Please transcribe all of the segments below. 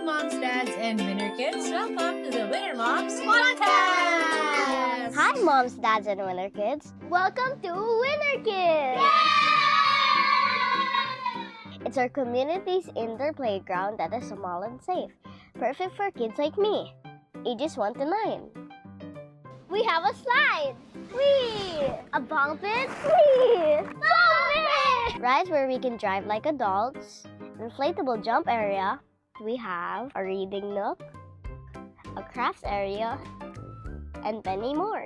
moms, dads, and winner kids. Welcome to the Winner Moms Podcast! Hi, moms, dads, and winner kids. Welcome to Winner Kids! It's our community's indoor playground that is small and safe, perfect for kids like me, ages 1 to 9. We have a slide! Whee! A ball pit? Whee! Ball pit! Rides where we can drive like adults, inflatable jump area. We have a reading nook, a crafts area, and many more.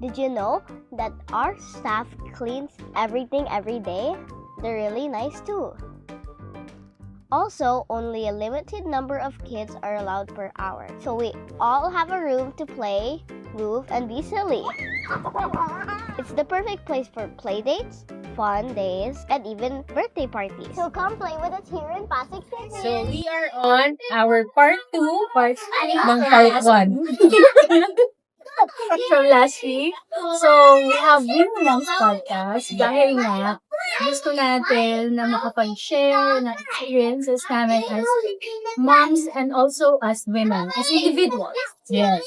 Did you know that our staff cleans everything every day? They're really nice too. Also, only a limited number of kids are allowed per hour, so we all have a room to play, move, and be silly. It's the perfect place for play dates, fun days, and even birthday parties. So come play with us here in Pasig City. So we are on our part 2 ng part 1. From last week. So, we have Winner Moms Podcast dahil nga gusto natin na makapag-share ng experiences namin as moms and also as women, as individuals. Yes.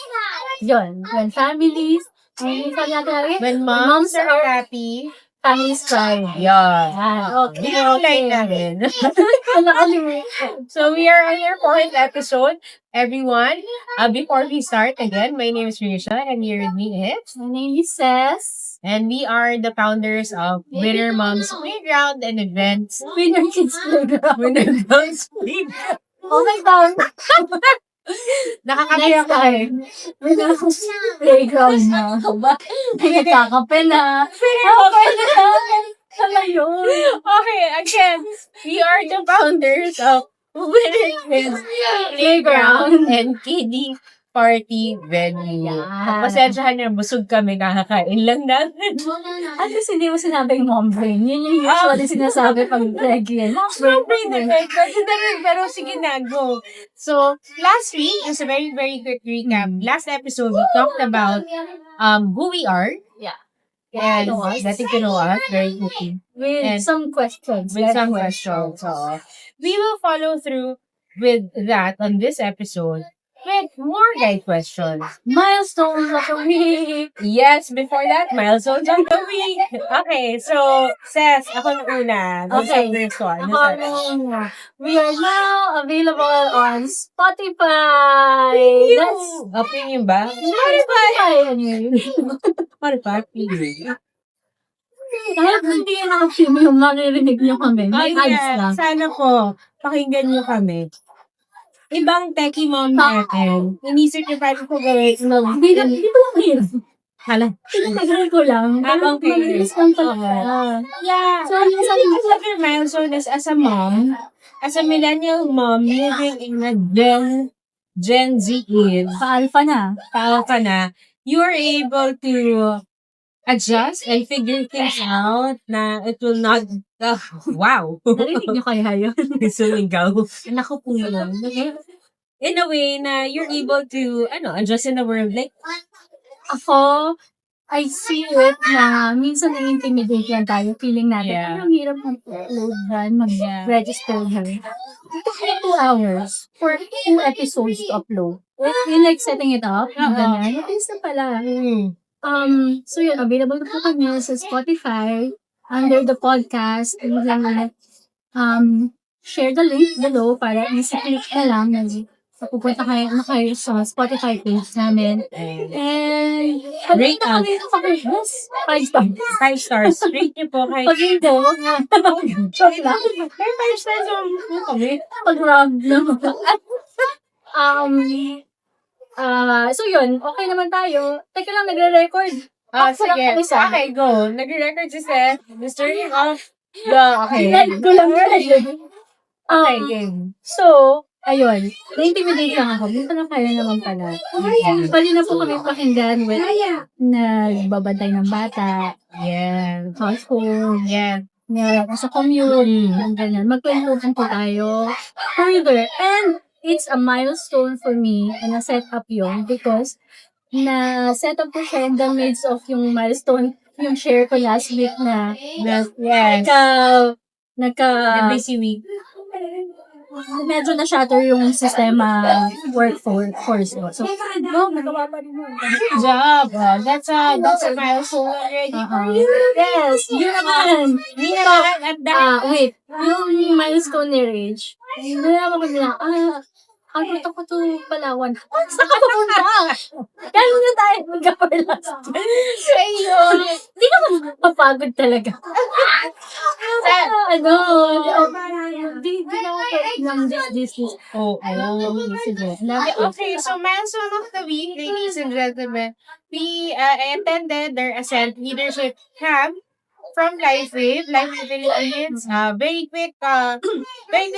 Yun. When families, When moms are happy, families cry. yeah. Okay. Yung line namin. Nakalimutan. So we are on our 4th episode. Everyone, before we start again, my name is Risha and here with me is... My name is Cess. And we are the founders of Winner Moms Playground and Events. Winner Kids Playground. Winner Moms Playground. Oh my God. Nakakamiyak Next time. Winner Kids Playground na. Nagkakape na. Okay na. Ano yun? Okay, again, we are the founders of Winner Kids Playground and Kiddie Party Venue. Yan. Pasensyahan niyo, busog kami, kakakain lang natin. At least hindi mo sinabing mom brain. Yun yung usually sinasabi pag pregnant. Mom brain. Pero sige na, go. So, last week, just a very, very quick recap. Last episode, we talked about who we are. Yeah. And Know us. getting to know us very quickly. With And some questions. With some questions. So, we will follow through with that on this episode with more guide questions. Milestones of the week. Yes, before that, milestones of the week. Okay, so, Cess, ako na una. Okay. This one. We are now available on Spotify. That's Opinion ba? Spotify. Spotify. Kahit hindi yan ang premium, maririnig niyo kami. May Ay, ads lang. sana po, pakinggan niyo kami. Ibang techie mom natin, ini-certify ko gawin. Hindi ko lang. Hala. Pinatagal ko lang. Okay. Mabilis lang pala. Yeah. So, minsan, Another milestone is as a mom, as a millennial mom, living in a Gen Z age, pa-alpha na. tao ka na, you are able to adjust and figure things out na it will not, wow. Narinig niyo kaya yun? Sumigaw. Anak ko po yun. In a way na you're able to, adjust in the world. Like, Ako, I see it na minsan na-intimidate yan tayo. Feeling natin, Yeah. ang hirap mag-upload yan, mag-register yan. It took me 2 hours for 2 episodes to upload. You like setting it up, ganyan. Mabilis na pala. So yun, available na po kami sa Spotify under the podcast. And then, share the link below para easy-click na lang. Pupunta kayo sa Spotify page namin. And, Rate pag us. yes, 5 stars. 5 stars. Rate niyo po kay... Pag hindi, wag nga. Joke lang. May 5 stars po kami. Pag round lang. So yun, okay naman tayo. Teka lang, nagre-record. Ako lang Sige. ang isa. Okay, go. Nag-record si Seth. Turning off the... Okay. Live ko lang. Okay, game. So, ayun. Na-intimidate lang ako. Minsan na kaya naman pala. Pwede na po kami pakinggan with nagbabantay ng bata, Yeah. household, Yeah. sa commute, ganyan. Magkwentuhan po tayo further. And it's a milestone for me na set up yun because na-set up ko siya in the midst of yung milestone, yung share ko last week na Yes. ikaw, busy week. medyo na-shatter yung sistema workforce. So, nagawa pa rin yun. Good job. That's a milestone already for you. Yes, yun naman. At that. Wait, yung milestone ni Rage, nalaman ko nila, punta ko to Palawan. Saan ka pupunta? Gano'n na tayo magka-last. Ayun. Hindi naman mapagod talaga. Di na ako ng this. Oh, okay, so milestone of the week, ladies and gentlemen, we attended their Ascent Leadership Camp from LifeWave Philippines. Very quick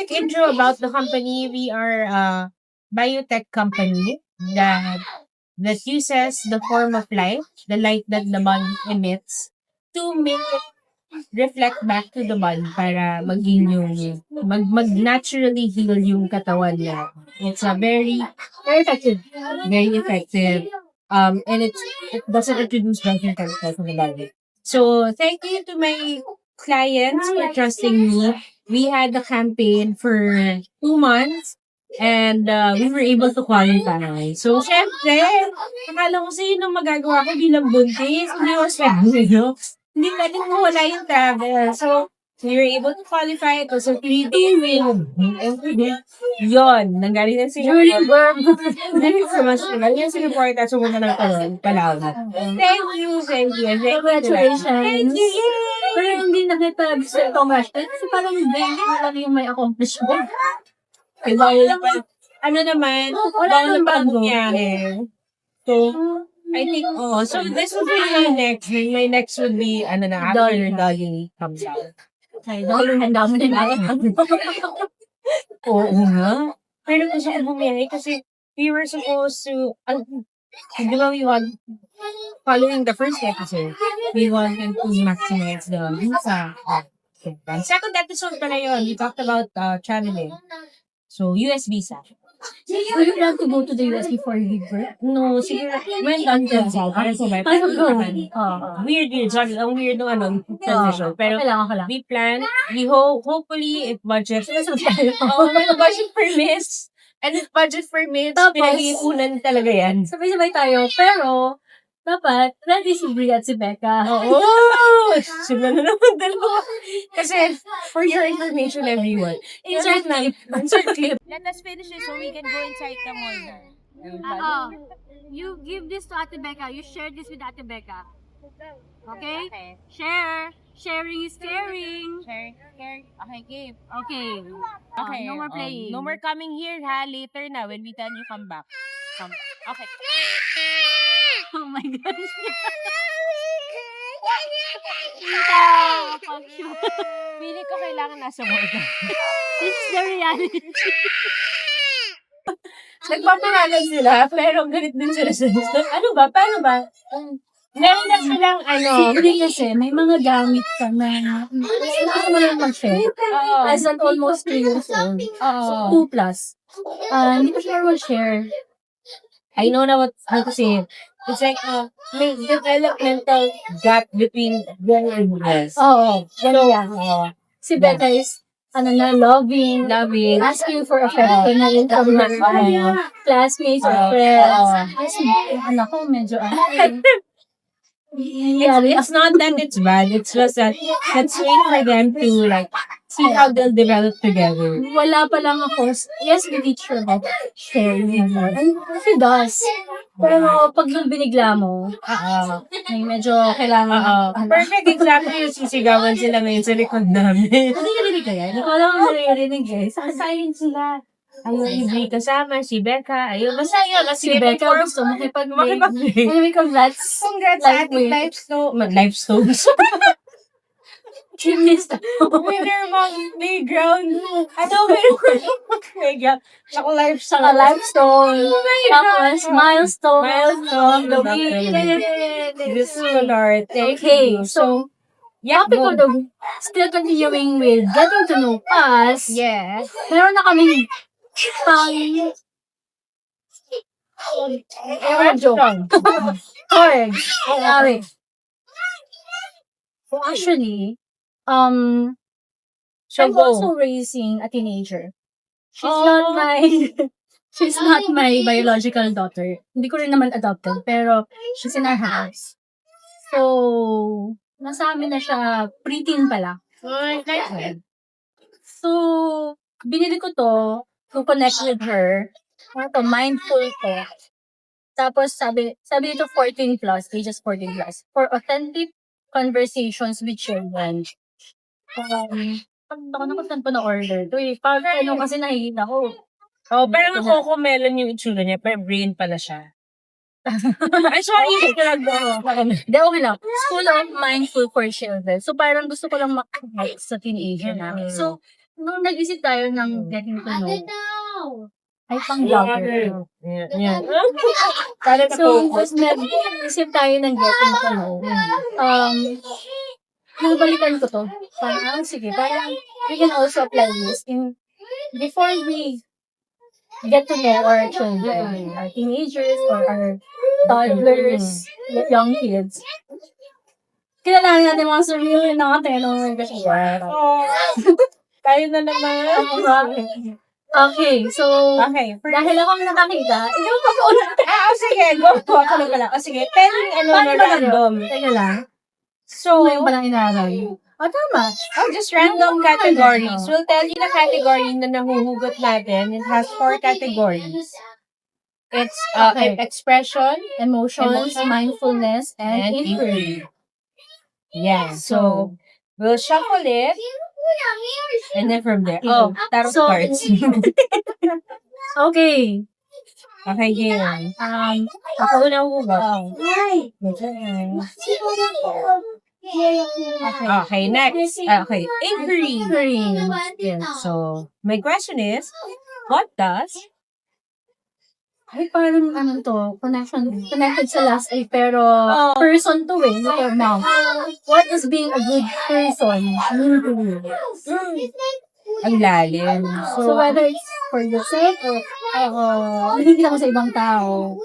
intro about the company. We are a biotech company that uses the form of light, the light that the body emits, to make it reflect back to the body para mag-heal mag-naturally heal yung katawan niya. It's a very effective. Very effective. And it doesn't introduce broken chemicals in the body. So, thank you to my clients for trusting me. We had the campaign for 2 months and we were able to qualify. So, syempre, akala ko sa'yo nung magagawa ko bilang buntis. Hindi ko expect, hindi pwedeng mawala yung travel. So, we were able to qualify. It was a 3-day win. Yun, nanggaling na sila. Thank you so much. Nanggaling na sila report at sumunta ng Palawan. Thank you. Congratulations. Thank you. Pero hindi nakipag-congratulations kasi parang hindi lang yung may accomplishment. Ano naman, wala naman bagong nangyari. So, I think, so this would be my next. My next would be, after Dolly comes out. Ay, dahil ang dami na Oo nga. Pero gusto ko bumili kasi we were supposed to, di ba we want, following the first episode, we wanted to maximize the visa. Second episode pala yun, we talked about traveling. So, US visa. So you plan to go to the US before you give birth? No, siguro, when done cancel, para sa bed. Weird. Sorry, ang weird nung transition. Pero, we plan, we hopefully, if budget, may budget permits. And if budget permits, pinag-iipunan talaga yan. Sabay-sabay tayo. Pero, dapat, ready si Bri at si Becca. Sila na naman dalawa. Kasi, for your information, everyone. Insert clip. Let us finish it so we can go inside the mall now. You give this to Ate Becca. You share this with Ate Becca. Okay? Share. Sharing is caring. Share. Okay, give. Okay. Okay. No more playing. No more coming here, ha? Later na, when we tell you come back. Okay. Oh my gosh. Pili ko kailangan nasa mall ka. This is the reality. Nagpaparalan sila, pero galit din sila sa ano ba? Paano ba? Meron na silang Hindi kasi, may mga gamit ka na hindi mo lang mag-share. As an almost 3 years old. So, 2 plus. Hindi ko siya share. I know na how to say it. It's like may developmental gap between them and us. Si Becca is loving, asking for affection from her classmates or friends. Yung anak ko medyo It's not that it's bad. It's just that let's wait for them to see how they'll develop together. Wala pa lang ako. Yes, we teach her how to share more. And she does. Pero pag nung binigla mo, may medyo kailangan. Perfect example yung sisigawan sila ngayon sa likod namin. Hindi narinig ka yan? Ikaw lang ang narinig guys. Sakasayin sila. Ayun, Ibri kasama, si Becca. Ayun, basta yun. Si Becca gusto makipag-break. Anyway, congrats. Congrats sa ating Livestones. Gymnast. Winner mga playground. Winner mga playground. Saka Livestone. Tapos, milestone. The week. This is Lord. Okay, so, topic of the week, still continuing with getting to know us. Yes. Meron na kaming So actually, I'm also raising a teenager. She's not my biological daughter. Hindi ko rin naman adopted, pero she's in our house. So, nasa amin na siya, preteen pala. So, binili ko to connect with her. Ano to, mindful to. Tapos, sabi dito 14 plus, ages 14 plus, for authentic conversations with children. Nakalimutan ko na order. Ito parang kasi nakikita ko. Parang Coco Melon yung itsura niya, pero brain pala siya. Ay, sorry. Hindi, okay lang. School of Mindful for Children. So, parang gusto ko lang makakait sa teenager namin. So, nung nag-isip tayo ng getting to know, ay, pang-vlogger. Yeah. So, nag-isip tayo ng getting to know. Nabalikan ko to. Parang, sige, parang we can also apply this before we get to know our children, our teenagers, or our toddlers, young kids. Kilalanin natin mga sarili natin. Oh my gosh. Tayo na naman. Okay, so, dahil ako ang nakakita, ikaw pa po ulit. Sige, go. Ako na pala. Sige, pending random. Teka lang. So, Yung palang inaral. Tama. just random categories. We'll tell you the category na nahuhugot natin. It has 4 categories. It's expression, Emotions, mindfulness, and inquiry. Yeah. So, we'll shuffle it. And then from there. Tarot So, cards. Okay. Okay, game. Ako na hugot. Okay, next. Okay, inquiry. Yes. So, my question is, what does Ay, parang ano to, connected sa last ay pero person to not your mom. What is being a good person mean to you? ang lalim? So, whether it's for yourself or nakikita ko sa ibang tao,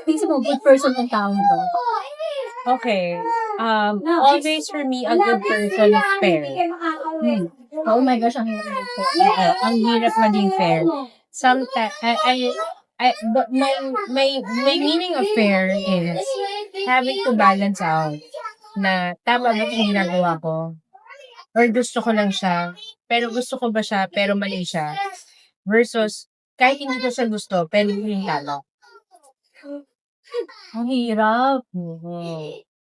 pag-isip mo, good person ang tao to. Okay. Always for me, a good person is fair. Oh my gosh, ang hirap nito. Ang hirap maging fair. Sometimes, but my meaning of fair is having to balance out na tama ba yung ginagawa ko? Or gusto ko lang siya, pero gusto ko ba siya, pero mali siya? Versus, kahit hindi ko siya gusto, pero hindi lalo. Ang hirap.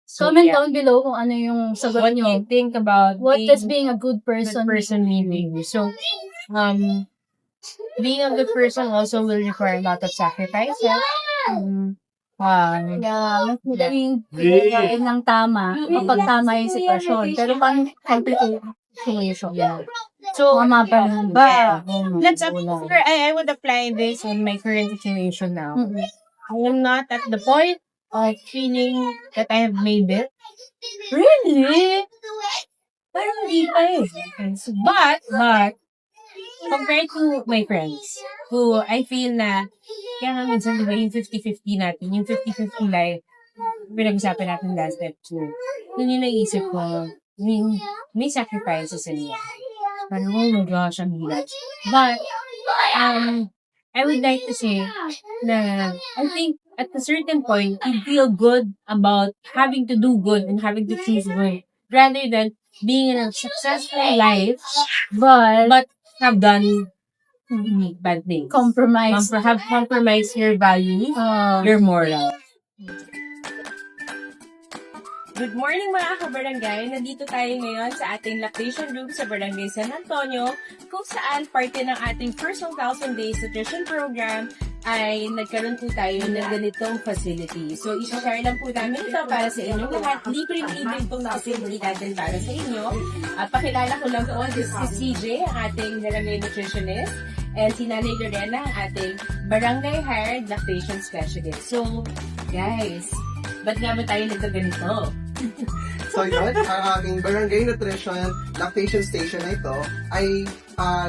So, Comment yeah. down below kung ano yung sagot What do nyo. you think about What being does being a good good person person mean? So, being a good person also will require a lot of sacrifices. Yeah, mas madaling gawin ng tama kapag tama yung sitwasyon. Pero pang complicated situation. So, Tama pa rin. but I would apply this in my current situation now. I am not at the point of feeling that I have made it. Really? Parang hindi pa eh. But, compared to my friends, who I feel na, kaya nga minsan diba yung 50-50 natin, yung 50-50 life, pinag-usapan natin last episode. Yun yung naisip ko, may sacrifices in life. Parang, oh my gosh, ang hirap. But, I would like to say na I think at a certain point, you feel good about having to do good and having to choose good rather than being in a successful life but have done bad things. Compromise. Have compromised your values, your moral. Good morning mga kabarangay! Nandito tayo ngayon sa ating lactation room sa Barangay San Antonio kung saan parte ng ating first 1,000 days nutrition program ay nagkaroon po tayo ng ganitong facility. So, isa-share lang po namin ito para sa inyong lahat. Libre-libre itong facility natin para sa inyo. At pakilala ko lang po, this is CJ, ang ating barangay nutritionist, and si Nanay Lorena, ang ating barangay hired lactation specialist. So, guys, ba't nga ba tayo nagkaganito? So yun, ang aking barangay nutrition lactation station na ito ay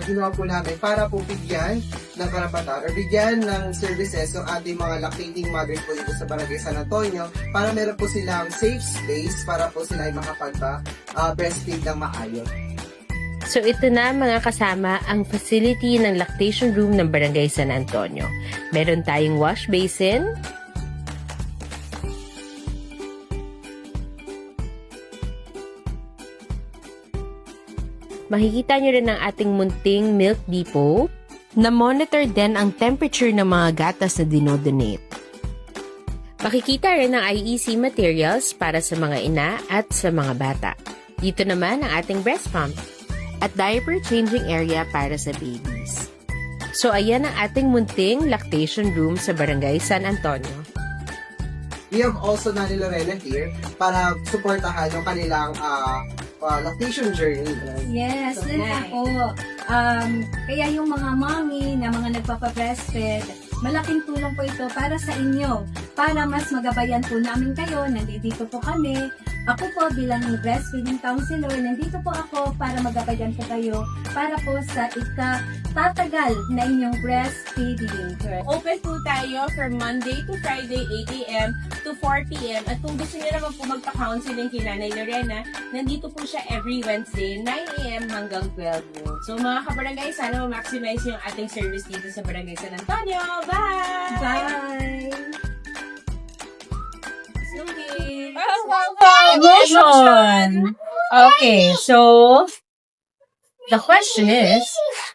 ginawa po namin para po bigyan ng karapatan or bigyan ng services ng ating mga lactating mothers po dito sa barangay San Antonio para meron po silang safe space para po sila ay makapag-breastfeed ng maayos. So ito na mga kasama ang facility ng lactation room ng Barangay San Antonio. Meron tayong wash basin, makikita nyo rin ang ating munting milk depot, na monitor din ang temperature ng mga gatas na dinodonate. Makikita rin ang IEC materials para sa mga ina at sa mga bata. Dito naman ang ating breast pump at diaper changing area para sa babies. So ayan ang ating munting lactation room sa Barangay San Antonio. We have also Nanay Lorena here para supportahan yung kanilang lactation journey. Yes, So, yun nice. ako. Kaya yung mga mommy na mga nagpapa-breastfeed, malaking tulong po ito para sa inyo. Para mas magabayan po namin kayo, nandito po kami. Ako po bilang breastfeeding counselor, nandito po ako para magabayan po kayo para po sa ikatatagal na inyong breastfeeding. Open po tayo from Monday to Friday, 8 a.m. to 4 p.m. At kung gusto niyo naman po magpa-counseling kay Nanay Lorena, nandito po siya every Wednesday, 9 a.m. hanggang 12 noon. So mga kabarangay, sana ma-maximize yung ating service dito sa Barangay San Antonio. Bye! Bye! Emotion! Okay, so the question is,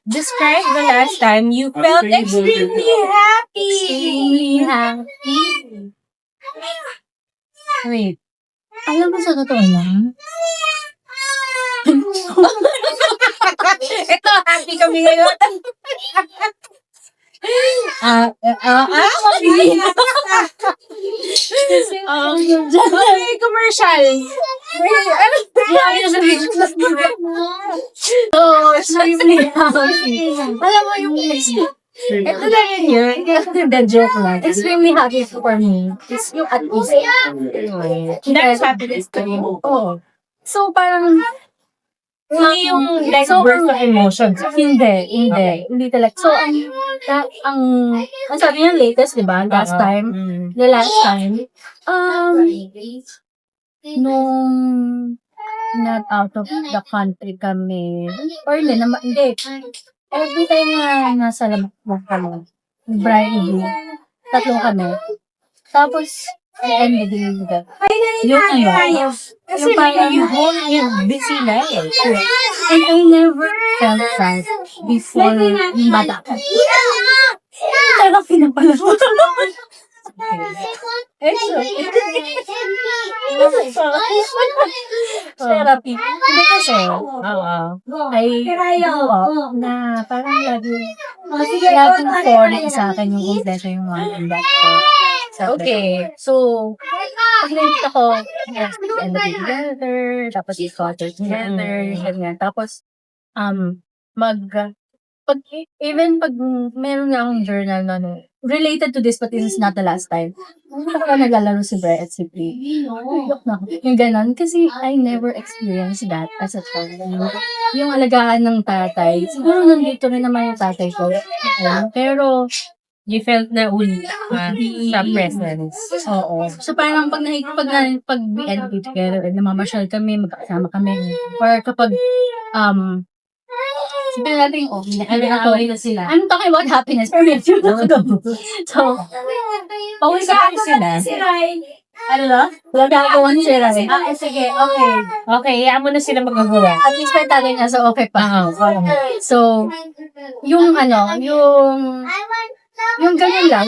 describe the last time you felt extremely happy. Wait. Alam mo sa totoo lang, Ito, happy kami ngayon. Okay, commercial. extremely happy. Alam mo yung ito na rin yun. The joke lang. Extremely happy for me. Is yung at least. That's happiness to you. Oo. So, parang, Hindi yung like So, burst of emotions. Hindi talaga. So, ang sabi niya latest, di ba? Last time. The last time. Nung not out of the country kami. Or hindi. Every time na nasa labas kami. Bride, tatlong kami. Tapos, I ended the yung ano. Kasi parang- you whole your busy life. And I never felt that before yung bata ko. Talagang pinapalaman. Therapy. Hindi kasi, I grew up na parang laging foreign sa akin yung kompleto yung mga indat ko. Okay. So, pag nakita ko, yes, we end up together, tapos i-culture together, ganyan. Tapos, even pag meron nga akong journal na ano, related to this, but this is not the last time. Ako na naglalaro si Bri at si Pri. Iyak na ako. Yung ganon. Kasi I never experienced that as a child. Yung alagaan ng tatay. Siguro nandito rin naman yung tatay ko. Pero, You felt na uli sa presence. oo. So parang pag we end it together, namamasyal kami, magkakasama kami. Or kapag, sabihin natin yung na sila. I'm talking about happiness. Pero medyo So, Always happy sila. ano na? Gagawa ni sila. Sige, okay. Okay, hayaan mo na sila magagawa. At least may tatay niya, so okay pa. So, yung ganun lang,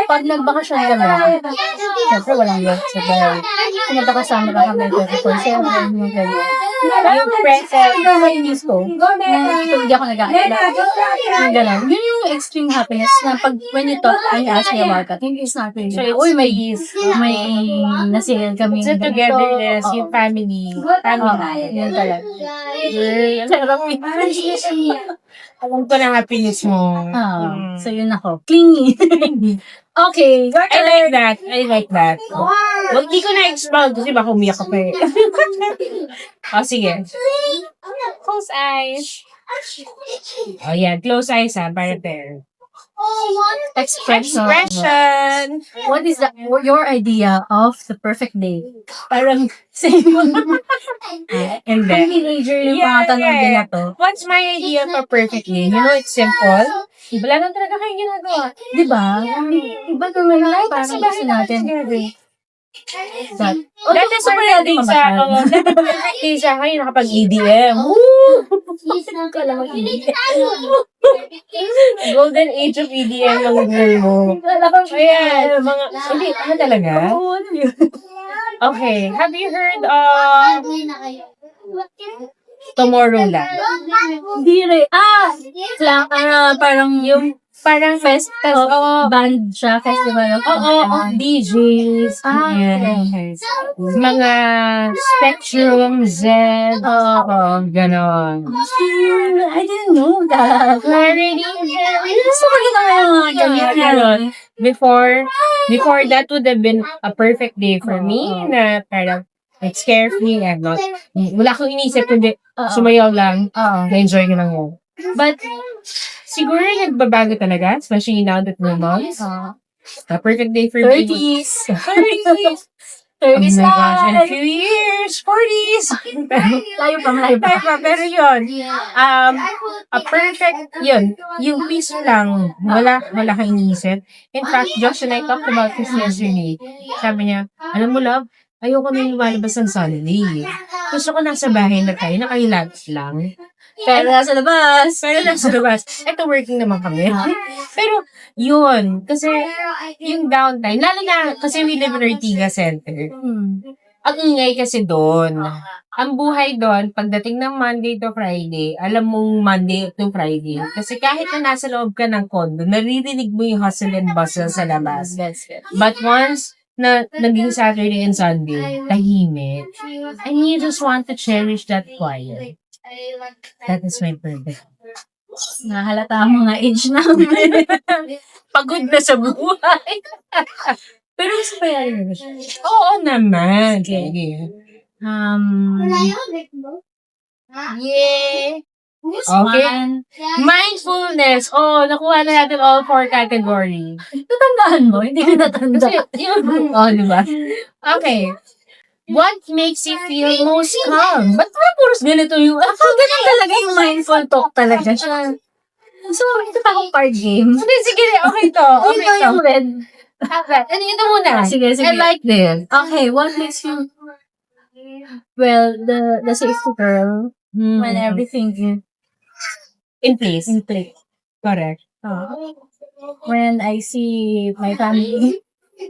pag nagbakasyon kami, syempre walang work sa bahay. So, magkakasama na kami 24/7, yung ganyan. Yung present, yung miss ko, na hindi ako nag-aalala. Yung ganun. Yun yung extreme happiness na pag when you talk, I ask me about that. Hindi is not really. So, it's Uy, may nasiyan kami. It's a togetherness, Oo. yung family. Yun talaga. Alam ko na happiness mo. So, yun ako. Clingy. Okay. I like that. Well, di ko na-expound kasi baka umiyak ka pa eh. Sige. Close eyes. Oh, yeah. Close eyes ha, para pair. Expression. What is your idea of the perfect day? Parang same. And Kung then, teenager yung Yeah, mga tanong yeah. din na to. what's my idea of a perfect day? You know, it's simple. Wala lang talaga kayong ginagawa. Di ba? Iba naman lang parang gusto natin. That, Dati super natin dati perfect day sa akin, nakapag-EDM. Woo! Golden age of EDM ang girl mo. Ayan, mga, hindi, ano talaga? Okay, have you heard of Tomorrowland? Hindi rin. Parang yung Parang band siya, festival of DJs. okay. Mga Spectrum, Z, ganon. I didn't know that. Gusto ko rin naman yung mga ganyan. Ganon. Before that would have been a perfect day for me na parang it scares me and not. Wala akong inisip kundi sumayaw lang. Na-enjoy ko lang yun. But siguro yung nagbabago talaga, especially now that we're moms. A perfect day for me. 30s. 30s. 30s Oh my gosh, in a na. few years, 40s. Layo pa. Pero yun, a perfect, yun, yung peace lang, wala kang iniisip. In fact, Josh and I talked about this yesterday. Sabi niya, alam mo love, ayoko na lumalabas ng Sunday. Gusto ko nasa bahay na tayo, naka-relax lang. Pero nasa labas. Ito, working naman kami. Pero, yun, kasi yung downtime, lalo na, kasi we live in Ortigas Center. Ang ingay kasi doon. Ang buhay doon, pagdating ng Monday to Friday, alam mong Monday to Friday. Kasi kahit na nasa loob ka ng condo, naririnig mo yung hustle and bustle sa labas. But once na naging Saturday and Sunday, tahimik. And you just want to cherish that quiet. That is my perfect. Nahalata ang mga age namin. Pagod na sa buhay. Pero gusto pa yan. Oo naman. Sige. Yeah. Okay. Mindfulness. Oh, nakuha na natin all 4 categories. Natandaan mo? Hindi ko natanda. Kasi, yun. Oh, diba? Okay. What makes you feel most calm? Ba't ba puros ganito yung... Ganun talaga yung mindful talk talaga siya. So, ito pa akong card game. Sige, sige. Okay to. Okay Ito to. yung red. Ano ito muna? Sige. I like this. Okay, what makes you... Well, the safety girl, when everything is In place. in place. Correct. When I see my family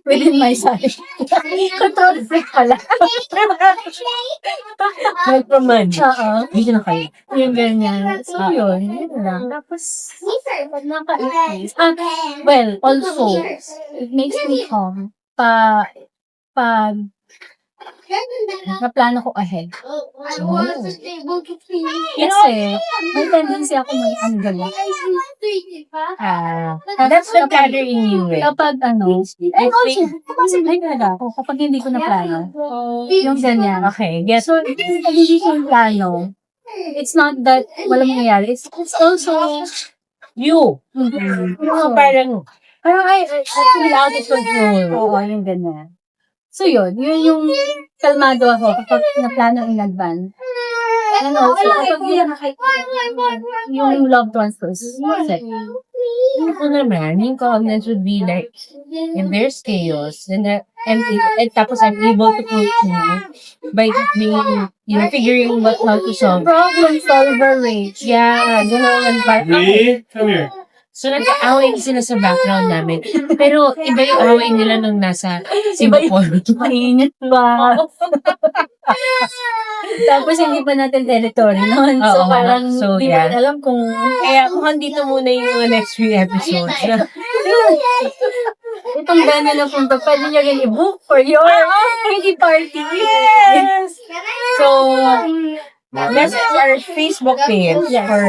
within my side. Control freak pala. Micromanage. Oo. Hindi na kayo. Yung ganyan. So, yun lang. Tapos, pag naka-place. Well, also, it makes me calm pag naplano ko ahead. Kasi, may tendency ako may anggala. That's the planner in you, eh. Kapag kapag hindi ko na plano. Yung ganyan. Okay, get So, pag hindi ko plano, it's not that walang mangyayari. It's also, you. Oo. Parang I feel out of control. oo, yung ganyan. So, yun yung kalmado ako kapag naplano in advance. And also, kapag yung loved ones first. Ako naman, yung calmness would be like, if there's chaos, then and tapos I'm able to cope by being, figuring how to solve. Problem solver rage. Yeah, gano'n. Lee, come here. So, nag-away sila sa background namin. Pero, iba yung away nila nung nasa Singapore. Mainit ba? Tapos hindi pa natin territory noon. So, Oo, parang so, di yeah. ba alam kung Kaya, kung dito muna yung next few episodes. itong gano'n na punta, pwede nyo rin i-book for your hindi party. Yes! So, Message our Facebook page for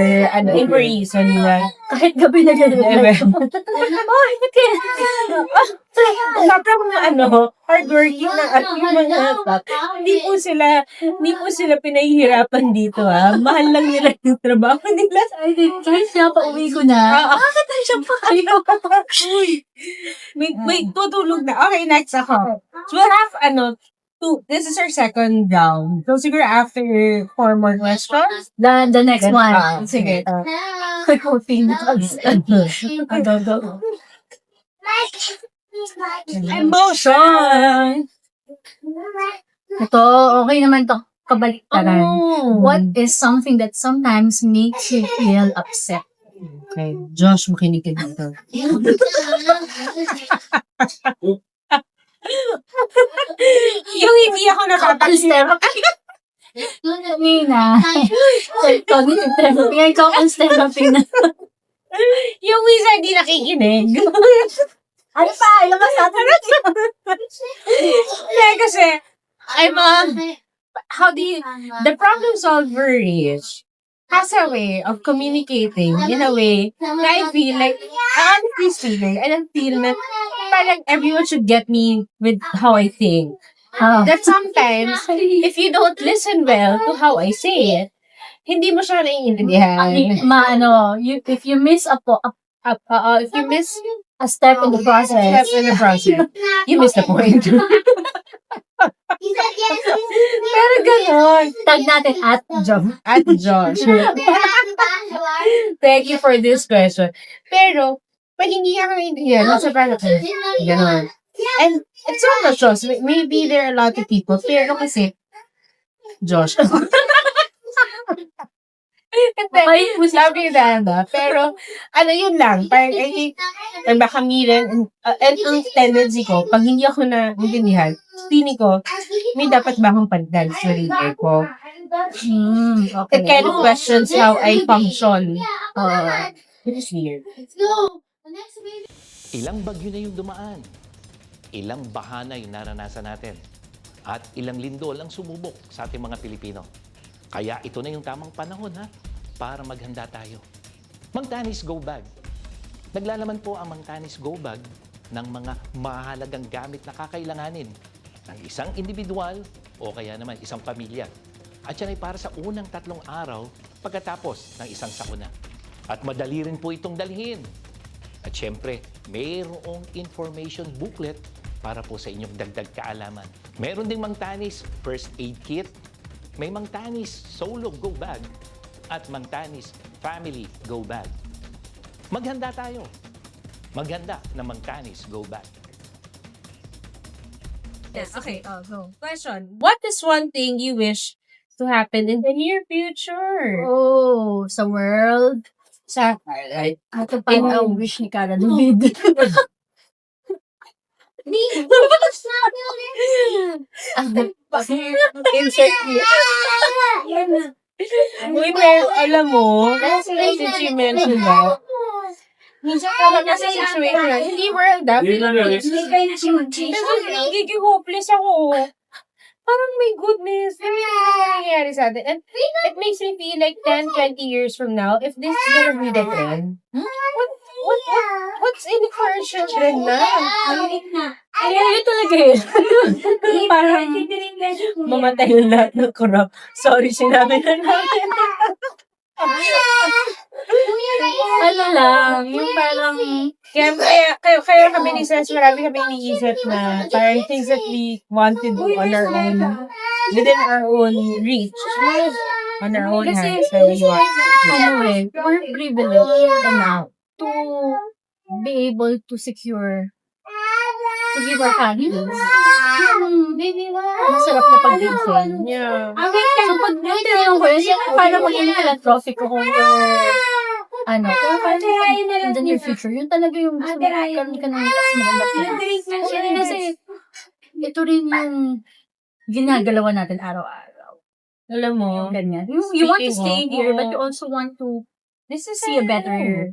inquiries on Kahit gabi na ganun. sobrang hardworking na yung mga staff. Hindi po sila pinahihirapan dito Mahal lang nila yung trabaho nila. I think, kahit siya pa uwi ko na. Siya pa kayo. May tutulog na. Okay, next ako. So we'll have this is our second round. So siguro after 4 more questions. The next one. Sige. Coffee na. Go. Emotion! Ito, okay naman to. Kabaliktaran. What is something that sometimes makes you feel upset? Okay, Josh, makinig ka dito. Yung hindi ako nakapag-step. Mina. Cognitive therapy. Ngayon ko ang therapy na. Yung isa hindi nakikinig. Ano pa? Labas natin. Kasi, the problem solver has a way of communicating in a way na I feel like, I don't feel na parang everyone should get me with how I think. That sometimes, if you don't listen well to how I say it, hindi mo siya naiintindihan. If you miss If you miss a step in the process, you miss the point. Pero ganon. tag natin at Joe. At Josh. Thank you for this question. Pero, pag hindi ako naiintindihan, nasa parang, ganon. And it's not just Josh. Maybe there are a lot of people. Pero kasi, Josh. Okay, Sabi na. Pero, yun lang. Parang, I think, baka and ang tendency ko, pag hindi ako naiintindihan, feeling ko, may dapat ba akong palitan sa sarili ko? okay. It kind of questions how I function. It is weird. Ilang bagyo na yung dumaan, ilang baha na yung naranasan natin, at ilang lindol ang sumubok sa ating mga Pilipino. Kaya ito na yung tamang panahon para maghanda tayo. Mang Tanis Go Bag. Naglalaman po ang Mang Tanis Go Bag ng mga mahalagang gamit na kakailanganin ng isang individual o kaya naman isang pamilya. At yan ay para sa unang 3 araw pagkatapos ng isang sakuna. At madali rin po itong dalhin. At syempre, mayroong information booklet para po sa inyong dagdag kaalaman. Meron ding Mang Tanis First Aid Kit, may Mang Tanis Solo Go Bag, at Mang Tanis Family Go Bag. Maghanda tayo. Maghanda na Mang Tanis Go Bag. Yes, okay. Go. Question. What is one thing you wish to happen in the near future? Oh, sa world. Ito pa ang wish ni Cara David. Insert me. Uy, pero alam mo, since you mentioned that, minsan ka nasa situation, hindi world Philippines. Pero nagiging hopeless ako. Parang may goodness. May nangyayari sa atin. And it makes me feel like 10, 20 years from now, if this is gonna be the trend, what's in it for our children na? Yun talaga yun. Parang mamatay yung lahat ng corrupt. Sorry, sinabi na namin. Ano lang, yung parang, Kaya kami ni Sens, marami kami iniisip na parang things that we want to do on our own, within our own reach, on our own Kasi, hands, that we want to do. we're privileged enough to be able to secure, to give our families. Masarap na pag-ibig. Yeah. So, pag tinanong ko yun, para maging philanthropic ko kung pero parang in the near future, yun talaga yung magkaroon ka ng mas maganda plan. Kasi, ito rin yung ginagalawan natin araw-araw. Alam mo, Ganyan. You want to Speaking stay of, here, oo. but you also want to this is see a better,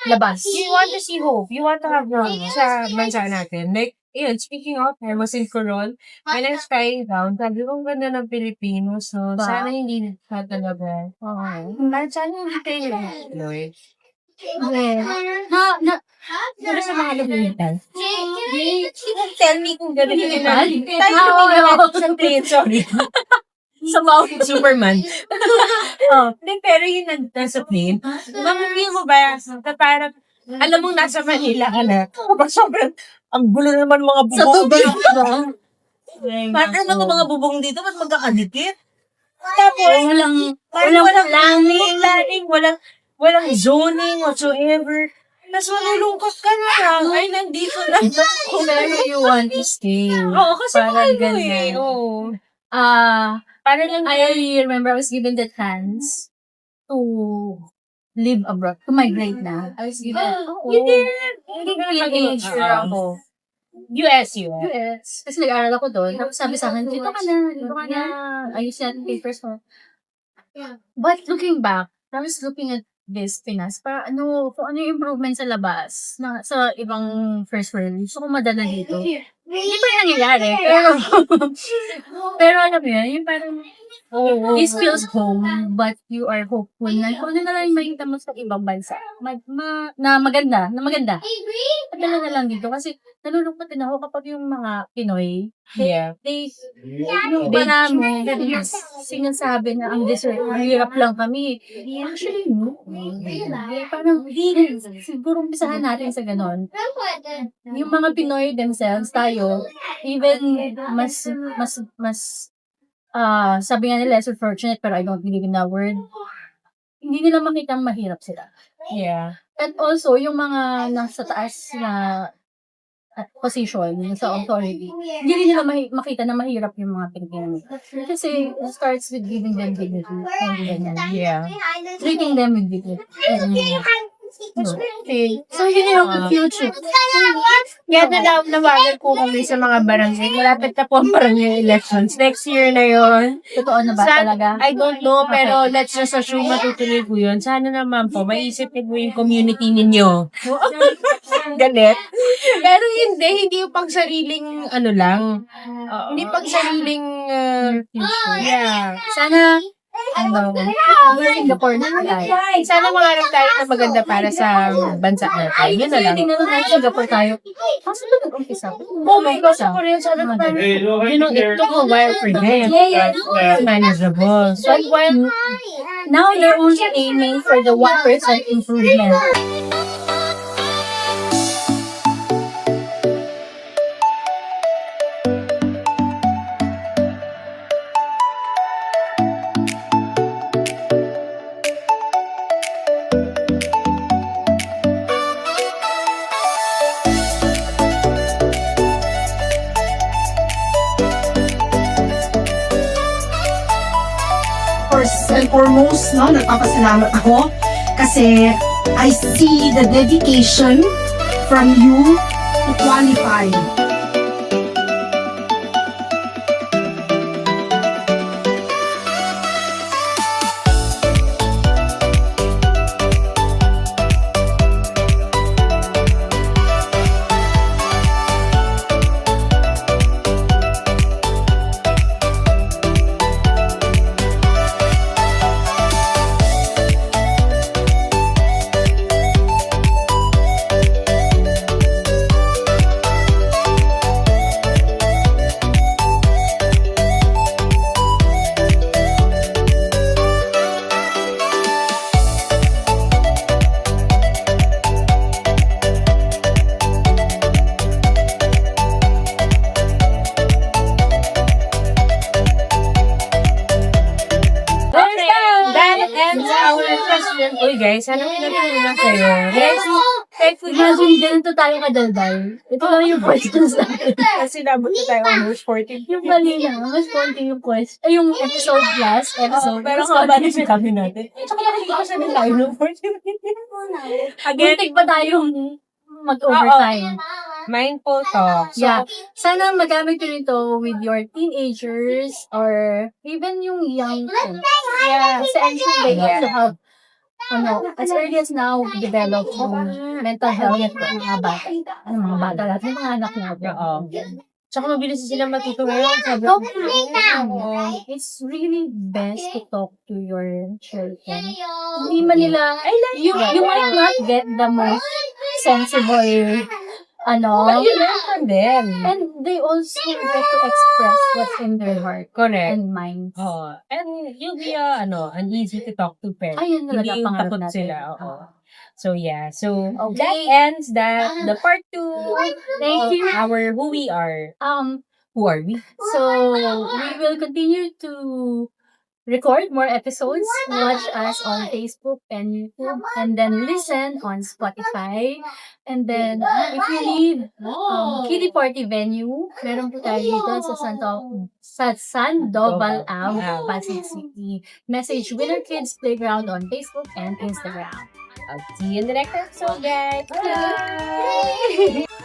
labas. You want to see hope. You want to have hope sa bansa natin. Like, Yun, speaking of, I was in Coron. When I was flying down, sabi ko, ang ganda ng Pilipinos, no? Ba? Sana hindi ka talaga. Kahit sana hindi kayo Lloyd. Pero sa mga lumitan. Tell me kung gano'n yung Lipad? sa train, sorry. Sa Mount Superman. Hindi, pero yung nasa plane, mamamil mo ba, na parang, alam mong nasa Manila ka na, kapag sobrang, ang gulo naman mga bubong dito. Parang ano mga bubong dito, ba't magkakadikit? Tapos, walang planning, walang zoning whatsoever. Tapos malulungkot ka na lang, ay nandito na ako. Pero you want to stay. Oo, kasi Parang mahal mo ganyan. eh. Oo. Parang I remember I was given the chance to live abroad, to migrate na. I was given, Hindi ko age ako. US. US. Kasi nag-aaral ako doon. Tapos sabi sa akin, dito ka na. Ayos yan, papers mo. But looking back, I was looking at this Pinas, para kung ano yung improvement sa labas, sa ibang first world. Gusto ko madala dito. Hindi pa nangyayari, pero alam mo yun, yung parang, this feels home, but you are hopeful na kung ano na lang yung makikita mo sa ibang bansa, na maganda. Padala na lang dito, kasi nalulungkot din ako kapag yung mga Pinoy, marami, yung sinasabi na ang hirap lang kami. Actually, no. Parang, siguro umpisahan natin sa ganon. Yung mga Pinoy themselves, tayo, even sabi nga nila, less fortunate, pero I don't believe in that word. Hindi nila makitang mahirap sila. Yeah. And also, yung mga nasa taas na position sa authority, hindi rin nila makita na mahirap yung mga Pilipino. Kasi it starts with giving them dignity. Yeah. Treating them with dignity. So, yun yung future. Kaya nabagal po kami sa mga barangay. Malapit na po ang barangay elections. Next year na yon. Totoo na ba talaga? I don't know, pero let's just assume matutuloy po yun. Sana naman po, maisip niyo po yung community ninyo. Galit. Pero hindi yung pang sariling, hindi pang sariling, yeah. Sana, we're in the corner na tayo. Sana mangarap tayo na maganda para sa bansa natin. Yun na lang. Tingnan mo tayo, Singapore tayo. Kaso ba nag-umpisa? Oh my gosh, ako rin sana naman. It took a while for them. It's manageable. So, Now they're only aiming for the 1% improvement. First and foremost, nagpapasalamat ako kasi I see the dedication from you to qualify. Uy guys, sana may natuloy na kayo. Imagine, ganito tayo kadaldal. Ito lang yung questions natin. Kasi nabot na tayo almost 40. Yung mali lang, mas konti yung question. Ay, yung episode last episode. Pero mas kabali konti. sa kami natin. Tsaka nakikita din tayo ng 40 minutes. Again, Muntik pa tayong mag-overtime. mindful talk. So, Yeah. Sana magamit nyo rin to with your teenagers or even yung young. Yeah. Sa entry, they have to have as early as now, develop yung mental health ng mga bata. Mga bata natin, mga anak natin. Oo. Tsaka mabilis sila matuto ngayon. It's really best to talk to your children. Hindi man nila, you might not get the most sensible, But you learn from them. and they also get to express what's in their heart Correct. and mind. Oo. And you'll be, uneasy to talk to parents. Ayun talaga, Hindi yung pangarap takot natin. sila. Oo. So, yeah. So, Okay. that ends the part 2 Thank you. our who we are. Who are we? So, we will continue to record more episodes. Watch us on Facebook and YouTube, and then listen on Spotify. And then, if you need kiddie party venue, meron po tayo dito sa Sandoval Ave, Pasig City. Message Winner Kids Playground on Facebook and Instagram. I'll see you in the next episode, guys. Bye!